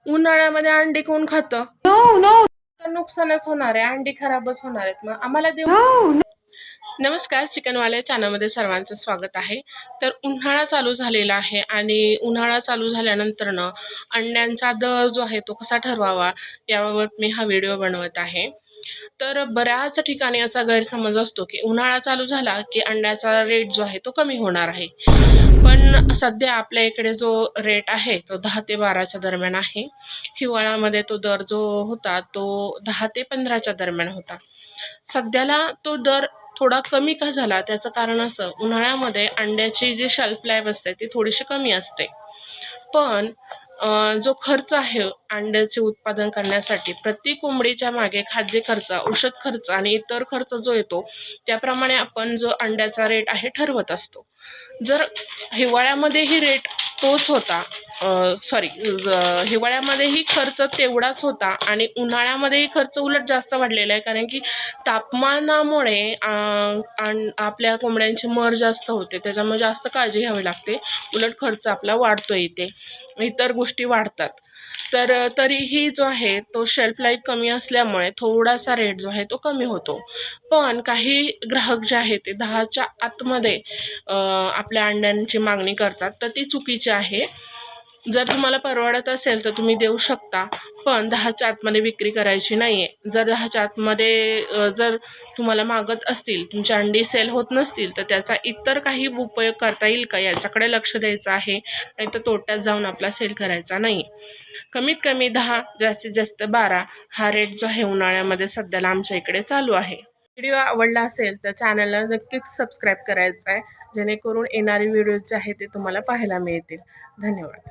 उन्हाळ्यामध्ये अंडी कोण खातं? नो नो, तर नुकसानच होणार आहे, अंडी खराबच होणार आहेत, मग आम्हाला देऊ. नमस्कार, चिकनवाले चॅनलमध्ये सर्वांचं स्वागत आहे. तर उन्हाळा चालू झालेला आहे आणि उन्हाळा चालू झाल्यानंतरनं अंड्यांचा दर जो आहे तो कसा ठरवावा याबाबत मी हा व्हिडिओ बनवत आहे. तर बऱ्याच ठिकाणी असा गैरसमज असतो की उन्हाळा चालू झाला की अंड्याचा रेट जो आहे तो कमी होणार आहे. पण सध्या आपल्या इकडे जो रेट आहे तो 10 ते 12च्या दरम्यान आहे. हिवाळ्यामध्ये तो दर जो होता तो 10 ते 15च्या दरम्यान होता. सध्याला तो दर थोडा कमी का झाला त्याचं कारण असं, उन्हाळ्यामध्ये अंड्याची जी शेल्फ लाईफ असते ती थोडीशी कमी असते. पण जो खर्च आहे अंड्याचे उत्पादन करण्यासाठी प्रति कोंबडीच्या मागे खाद्य खर्च, औषध खर्च आणि इतर खर्च जो येतो त्याप्रमाणे आपण जो अंड्याचा रेट आहे ठरवत असतो. जर हिवाळ्यामध्येही रेट तोच होता, हिवाळ्यामध्येही खर्च तेवढाच होता आणि उन्हाळ्यामध्येही खर्च उलट जास्त वाढलेला आहे, कारण की तापमानामुळे आपल्या कोंबड्यांची मर जास्त होते, त्याच्यामुळे जास्त काळजी घ्यावी लागते. उलट खर्च आपला वाढतो, इथे इतर गोष्टी वाढतात. तर तरीही जो आहे तो शेल्फ लाईफ कमी असल्यामुळे थोडासा रेट जो आहे तो कमी होतो. पण काही ग्राहक जे आहेत ते 10च्या आतमध्ये आपल्या अंड्यांची मागणी करतात, तर ती चुकीची आहे. जर तुम्हाला परवडत असेल तर तुम्ही देऊ शकता, पण 10च्या आतमध्ये विक्री करायची नाही आहे. जर 10च्या आतमध्ये जर तुम्हाला मागत असतील, तुमची अंडी सेल होत नसतील, तर त्याचा इतर काही उपयोग करता येईल का याच्याकडे लक्ष द्यायचं आहे. नाही तर तोट्यात जाऊन आपला सेल करायचा नाही. कमीत कमी 10, जास्तीत जास्त 12 हा रेट जो आहे उन्हाळ्यामध्ये सध्याला आमच्या इकडे चालू आहे. व्हिडिओ आवडला असेल तर चॅनलला नक्कीच सबस्क्राईब करायचं आहे, जेणेकरून येणारे व्हिडिओ जे आहे ते तुम्हाला पाहायला मिळतील. धन्यवाद.